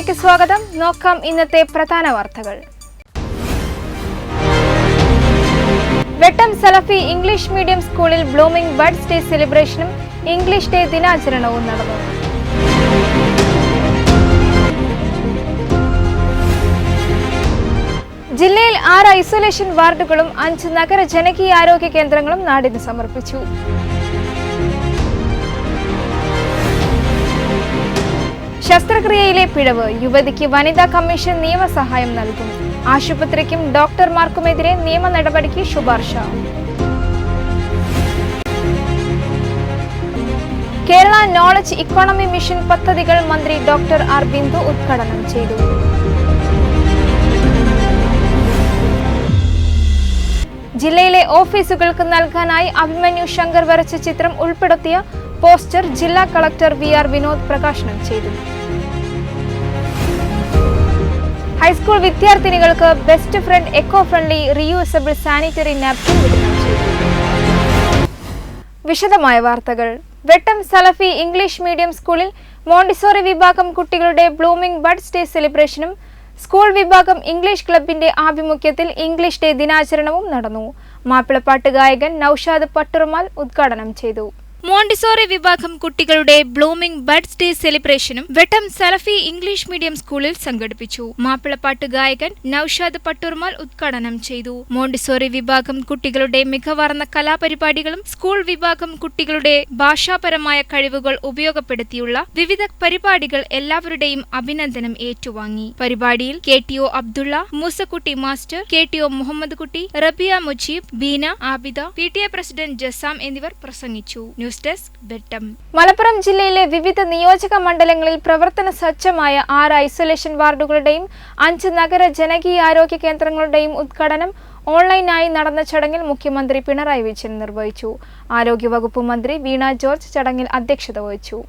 ന്യൂസിലേക്ക് സ്വാഗതം. നോക്കാം ഇന്നത്തെ പ്രധാന വാർത്തകൾ. വെട്ടം സലഫി ഇംഗ്ലീഷ് മീഡിയം സ്കൂളിൽ ബ്ലൂമിംഗ് ബഡ്സ് ഡേ സെലിബ്രേഷനും ഇംഗ്ലീഷ് ഡേ ദിനാചരണവും നടന്നു. ജില്ലയിൽ 6 ഐസൊലേഷൻ വാർഡുകളും 5 നഗര ജനകീയാരോഗ്യ കേന്ദ്രങ്ങളും നാടിന് സമർപ്പിച്ചു. ശസ്ത്രക്രിയയിലെ പിഴവ്, യുവതിക്ക് വനിതാ കമ്മീഷൻ നിയമസഹായം നൽകും. ആശുപത്രിക്കും ഡോക്ടർമാർക്കുമെതിരെ നിയമ നടപടിക്ക് ശുപാർശ. കേരള നോളജ് ഇക്കോണമി മിഷൻ പദ്ധതികൾ മന്ത്രി ഡോക്ടർ ആർ ബിന്ദു ഉദ്ഘാടനം ചെയ്തു. ജില്ലയിലെ ഓഫീസുകൾക്ക് നൽകാനായി അഭിമന്യു ശങ്കർ വരച്ച ചിത്രം ഉൾപ്പെടുത്തിയ പോസ്റ്റർ ജില്ലാ കളക്ടർ VR വിനോദ് പ്രകാശനം ചെയ്തു. ഹൈസ്കൂൾ വിദ്യാർത്ഥിനികൾക്ക് best friend eco friendly reusable sanitary napkin വിതരണം ചെയ്തു. വിശദമായ വാർത്തകൾ. വെട്ടം സലഫി ഇംഗ്ലീഷ് മീഡിയം സ്കൂളിൽ മോണ്ടിസോറി വിഭാഗം കുട്ടികളുടെ ബ്ലൂമിംഗ് ബഡ്സ് ഡേ സെലിബ്രേഷനും സ്കൂൾ വിഭാഗം ഇംഗ്ലീഷ് ക്ലബിന്റെ ആഭിമുഖ്യത്തിൽ ഇംഗ്ലീഷ് ഡേ ദിനാചരണവും നടന്നു. മാപ്പിളപ്പാട്ട് ഗായകൻ നൌഷാദ് പട്ടുറുമാൽ ഉദ്ഘാടനം ചെയ്തു. മോണ്ടിസോറി വിഭാഗം കുട്ടികളുടെ ബ്ലൂമിംഗ് ബഡ്സ് ഡേ സെലിബ്രേഷനും വെട്ടം സലഫി ഇംഗ്ലീഷ് മീഡിയം സ്കൂളിൽ സംഘടിപ്പിച്ചു. മാപ്പിളപ്പാട്ട് ഗായകൻ നൌഷാദ് പട്ടുറുമാൽ ഉദ്ഘാടനം ചെയ്തു. മോണ്ടിസോറി വിഭാഗം കുട്ടികളുടെ മികവാർന്ന കലാപരിപാടികളും സ്കൂൾ വിഭാഗം കുട്ടികളുടെ ഭാഷാപരമായ കഴിവുകൾ ഉപയോഗപ്പെടുത്തിയുള്ള വിവിധ പരിപാടികൾ എല്ലാവരുടെയും അഭിനന്ദനം ഏറ്റുവാങ്ങി. പരിപാടിയിൽ KTO Abdulla, Moosakutty master, KTO Muhammad Kutty, Rabiya Mujeeb, Beena, Abida, PTA president Jasam എന്നിവർ പ്രസംഗിച്ചു. ന്യൂസ് ഡെസ്ക് വെട്ടം. മലപ്പുറം ജില്ലയിലെ വിവിധ നിയോജക മണ്ഡലങ്ങളിൽ പ്രവർത്തന സജ്ജമായ 6 ഐസൊലേഷൻ വാർഡുകളുടെയും 5 നഗര ജനകീയാരോഗ്യ കേന്ദ്രങ്ങളുടെയും ഉദ്ഘാടനം ഓൺലൈനായി നടന്ന ചടങ്ങിൽ മുഖ്യമന്ത്രി പിണറായി വിജയൻ നിർവഹിച്ചു. ആരോഗ്യവകുപ്പ് മന്ത്രി വീണ ജോർജ് ചടങ്ങിൽ അധ്യക്ഷത വഹിച്ചു.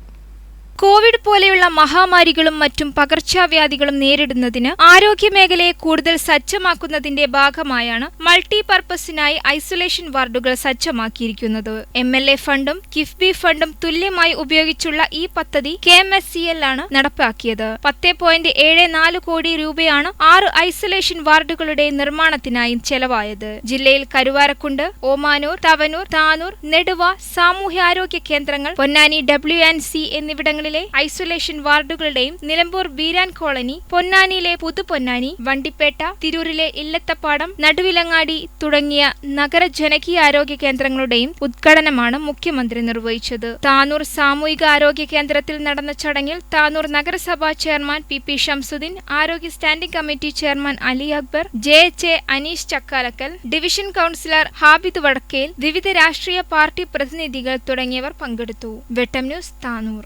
കോവിഡ് പോലെയുള്ള മഹാമാരികളും മറ്റും പകർച്ചവ്യാധികളും നേരിടുന്നതിന് ആരോഗ്യമേഖലയെ കൂടുതൽ സജ്ജമാക്കുന്നതിന്റെ ഭാഗമായാണ് മൾട്ടിപർപ്പസിനായി ഐസൊലേഷൻ വാർഡുകൾ സജ്ജമാക്കിയിരിക്കുന്നത്. MLA ഫണ്ടും കിഫ്ബി ഫണ്ടും തുല്യമായി ഉപയോഗിച്ചുള്ള ഈ പദ്ധതി KMSCL ആണ് നടപ്പാക്കിയത്. 10.74 കോടി രൂപയാണ് 6 ഐസൊലേഷൻ വാർഡുകളുടെ നിർമ്മാണത്തിനായി ചെലവായത്. ജില്ലയിൽ കരുവാരക്കുണ്ട്, ഓമാനൂർ, തവനൂർ, താനൂർ, നെടുവ സാമൂഹ്യാരോഗ്യ കേന്ദ്രങ്ങൾ, പൊന്നാനി WNC എന്നിവിടങ്ങളിൽ ഐസൊലേഷൻ വാർഡുകളുടെയും നിലമ്പൂർ ബീരാൻ കോളനി, പൊന്നാനിയിലെ പുതുപൊന്നാനി, വണ്ടിപ്പേട്ട, തിരൂരിലെ ഇല്ലത്തപ്പാടം, നടുവിലങ്ങാടി തുടങ്ങിയ നഗര ജനകീയാരോഗ്യ കേന്ദ്രങ്ങളുടെയും ഉദ്ഘാടനമാണ് മുഖ്യമന്ത്രി നിർവഹിച്ചത്. താനൂർ സാമൂഹിക ആരോഗ്യ കേന്ദ്രത്തിൽ നടന്ന ചടങ്ങിൽ താനൂർ നഗരസഭാ ചെയർമാൻ PP ഷംസുദ്ദീൻ, ആരോഗ്യ standing committee chairman Ali Akbar, JHA Aneesh Chakkalakkal, division councillor Habid Vadakkel, വിവിധ രാഷ്ട്രീയ പാർട്ടി പ്രതിനിധികൾ തുടങ്ങിയവർ പങ്കെടുത്തു. വെട്ടം ന്യൂസ്, താനൂർ.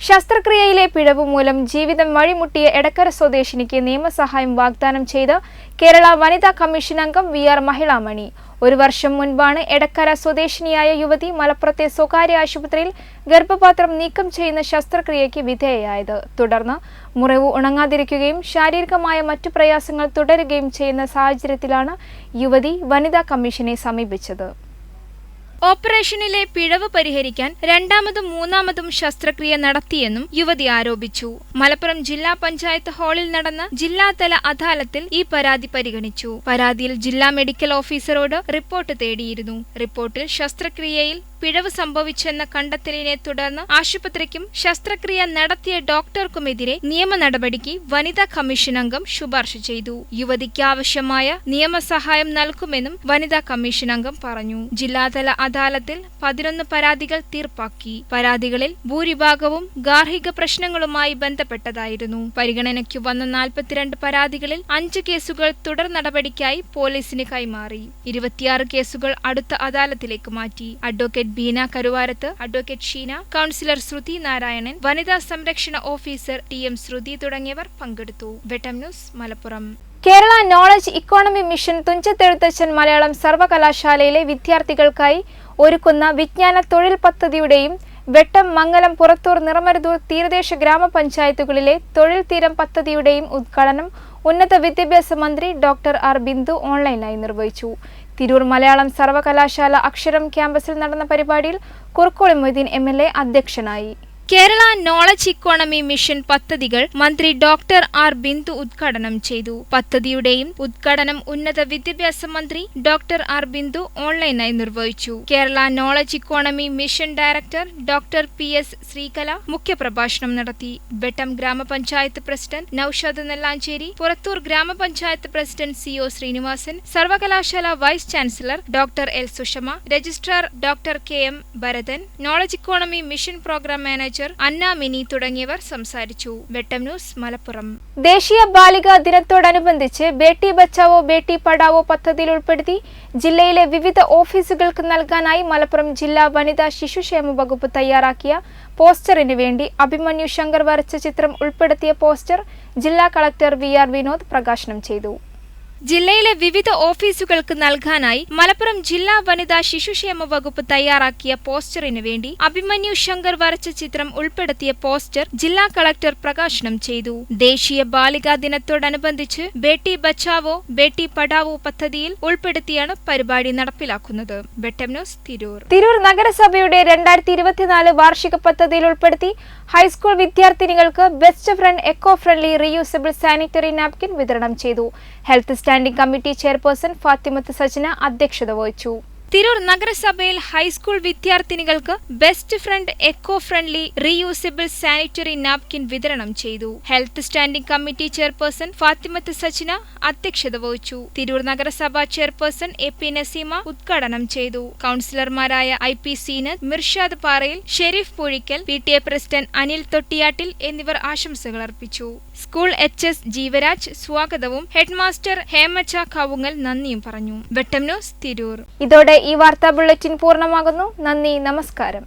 ശസ്ത്രക്രിയയിലെ പിഴവ് മൂലം ജീവിതം വഴിമുട്ടിയ എടക്കര സ്വദേശിനിക്ക് നിയമസഹായം വാഗ്ദാനം ചെയ്ത് കേരള വനിതാ കമ്മീഷൻ അംഗം VR മഹിളാമണി. 1 വർഷം മുൻപാണ് എടക്കര സ്വദേശിനിയായ യുവതി മലപ്പുറത്തെ സ്വകാര്യ ആശുപത്രിയിൽ ഗർഭപാത്രം നീക്കം ചെയ്യുന്ന ശസ്ത്രക്രിയയ്ക്ക് വിധേയയായത്. തുടർന്ന് മുറിവ് ഉണങ്ങാതിരിക്കുകയും ശാരീരികമായ മറ്റു പ്രയാസങ്ങൾ തുടരുകയും ചെയ്യുന്ന സാഹചര്യത്തിലാണ് യുവതി വനിതാ കമ്മീഷനെ സമീപിച്ചത്. ഓപ്പറേഷനിലെ പിഴവ് പരിഹരിക്കാൻ 2ാമതും 3ാമതും ശസ്ത്രക്രിയ നടത്തിയെന്നും യുവതി ആരോപിച്ചു. മലപ്പുറം ജില്ലാ പഞ്ചായത്ത് ഹാളിൽ നടന്ന ജില്ലാതല അദാലത്തിൽ ഈ പരാതി പരിഗണിച്ചു. പരാതിയിൽ ജില്ലാ മെഡിക്കൽ ഓഫീസറോട് റിപ്പോർട്ട് തേടിയിരുന്നു. റിപ്പോർട്ടിൽ ശസ്ത്രക്രിയയിൽ പിഴവ് സംഭവിച്ചെന്ന കണ്ടെത്തലിനെ തുടർന്ന് ആശുപത്രിക്കും ശസ്ത്രക്രിയ നടത്തിയ ഡോക്ടർക്കുമെതിരെ നിയമ നടപടിക്ക് വനിതാ കമ്മീഷൻ അംഗം ശുപാർശ ചെയ്തു. യുവതിക്ക് ആവശ്യമായ നിയമസഹായം നൽകുമെന്നും വനിതാ കമ്മീഷൻ അംഗം പറഞ്ഞു. ജില്ലാതല അദാലത്തിൽ 11 പരാതികൾ തീർപ്പാക്കി. പരാതികളിൽ ഭൂരിഭാഗവും ഗാർഹിക പ്രശ്നങ്ങളുമായി ബന്ധപ്പെട്ടതായിരുന്നു. പരിഗണനയ്ക്കു വന്ന 42 പരാതികളിൽ 5 കേസുകൾ തുടർ നടപടിക്കായി പോലീസിന് കൈമാറി. 26 കേസുകൾ അടുത്ത അദാലത്തിലേക്ക് മാറ്റി. Advocate Beena Karuvarath, advocate Sheena, councillor Shruthi Narayanan, വനിതാ സംരക്ഷണ ഓഫീസർ TM ശ്രുതി തുടങ്ങിയവർ പങ്കെടുത്തു. Vettam news, Malappuram. Kerala knowledge economy mission Thunchath Ezhuthachan Malayalam സർവകലാശാലയിലെ വിദ്യാർത്ഥികൾക്കായി ഒരുക്കുന്ന വിജ്ഞാന തൊഴിൽ പദ്ധതിയുടെയും വെട്ടം, മംഗലം, പുറത്തൂർ, നിറമരുതൂർ തീരദേശ ഗ്രാമപഞ്ചായത്തുകളിലെ തൊഴിൽ തീരം പദ്ധതിയുടെയും ഉദ്ഘാടനം ഉന്നത വിദ്യാഭ്യാസ മന്ത്രി ഡോക്ടർ ആർ ബിന്ദു ഓൺലൈനായി നിർവഹിച്ചു. തിരൂർ മലയാളം സർവകലാശാല അക്ഷരം ക്യാമ്പസിൽ നടന്ന പരിപാടിയിൽ കുറുക്കോളി മൊയ്തീൻ MLA അധ്യക്ഷനായി. കേരള നോളജ് ഇക്കോണമി മിഷൻ പദ്ധതികൾ മന്ത്രി ഡോക്ടർ ആർ ബിന്ദു ഉദ്ഘാടനം ചെയ്തു. പദ്ധതിയുടെയും ഉദ്ഘാടനം ഉന്നത വിദ്യാഭ്യാസ മന്ത്രി ഡോക്ടർ ആർ ബിന്ദു ഓൺലൈനായി നിർവഹിച്ചു. Kerala knowledge economy mission director doctor P S Sreekala മുഖ്യപ്രഭാഷണം നടത്തി. വെട്ടം ഗ്രാമപഞ്ചായത്ത് പ്രസിഡന്റ് നൌഷാദ് നെല്ലാഞ്ചേരി, പുറത്തൂർ ഗ്രാമപഞ്ചായത്ത് പ്രസിഡന്റ് സി ഒ ശ്രീനിവാസൻ, സർവകലാശാല vice chancellor doctor L Sushama, registrar doctor K M Bharathan, knowledge economy mission programme manager Anna Mini തുടങ്ങിയവർ സംസാരിച്ചു. വെട്ടം ന്യൂസ് മലപ്പുറം. ദേശീയ ബാലികാ ദിനത്തോടനുബന്ധിച്ച് ബേട്ടി ബച്ചാവോ ബേട്ടി പഠാവോ പദ്ധതിയിൽ ഉൾപ്പെടുത്തി ജില്ലയിലെ വിവിധ ഓഫീസുകൾക്ക് നൽകാനായി മലപ്പുറം ജില്ലാ വനിതാ ശിശുക്ഷേമ വകുപ്പ് തയ്യാറാക്കിയ പോസ്റ്ററിന് വേണ്ടി അഭിമന്യു ശങ്കർ വരച്ച ചിത്രം ഉൾപ്പെടുത്തിയ പോസ്റ്റർ ജില്ലാ കളക്ടർ വി ആർ വിനോദ് പ്രകാശനം ചെയ്തു. ജില്ലയിലെ വിവിധ ഓഫീസുകൾക്ക് നൽകാനായി മലപ്പുറം ജില്ലാ വനിതാ ശിശുക്ഷേമ വകുപ്പ് തയ്യാറാക്കിയ പോസ്റ്ററിന് വേണ്ടി അഭിമന്യു ശങ്കർ വരച്ച ചിത്രം ഉൾപ്പെടുത്തിയ പോസ്റ്റർ ജില്ലാ കളക്ടർ പ്രകാശനം ചെയ്തു. ദേശീയ ബാലികാ ദിനത്തോടനുബന്ധിച്ച് ബേട്ടി ബച്ചാവോ ബേട്ടി പഠാവോ പദ്ധതിയിൽ ഉൾപ്പെടുത്തിയാണ് പരിപാടി നടപ്പിലാക്കുന്നത്. വെട്ടം ന്യൂസ് തിരൂർ. തിരൂർ നഗരസഭയുടെ 2024 വാർഷിക പദ്ധതിയിൽ ഉൾപ്പെടുത്തി ഹൈസ്കൂൾ വിദ്യാർത്ഥിനികൾക്ക് best friend eco friendly reusable sanitary napkin വിതരണം ചെയ്തു. Health standing committee chairperson Fathimath Sajna അധ്യക്ഷത വഹിച്ചു. തിരൂർ നഗരസഭയിൽ ഹൈസ്കൂൾ വിദ്യാർത്ഥിനികൾക്ക് best friend eco friendly reusable sanitary napkin വിതരണം ചെയ്തു. Health standing committee chairperson Fathimath Sajna അധ്യക്ഷത വഹിച്ചു. തിരൂർ നഗരസഭ ചെയർപേഴ്സൺ എ പി നസീമ ഉദ്ഘാടനം ചെയ്തു. കൌൺസിലർമാരായ I P Seenath, Mirshad Parayil, Sherif Poozhikkal, P T A president Anil Thottiyattil എന്നിവർ ആശംസകൾ അർപ്പിച്ചു. സ്കൂൾ എച്ച് എസ് ജീവരാജ് സ്വാഗതവും ഹെഡ്മാസ്റ്റർ ഹേമച്ച കവുങ്ങൽ നന്ദിയും പറഞ്ഞു. വെട്ടം ന്യൂസ് തിരൂർ. ഇതോടെ ഈ വാർത്താ ബുള്ളറ്റിൻ പൂർണ്ണമാകുന്നു. നന്ദി, നമസ്കാരം.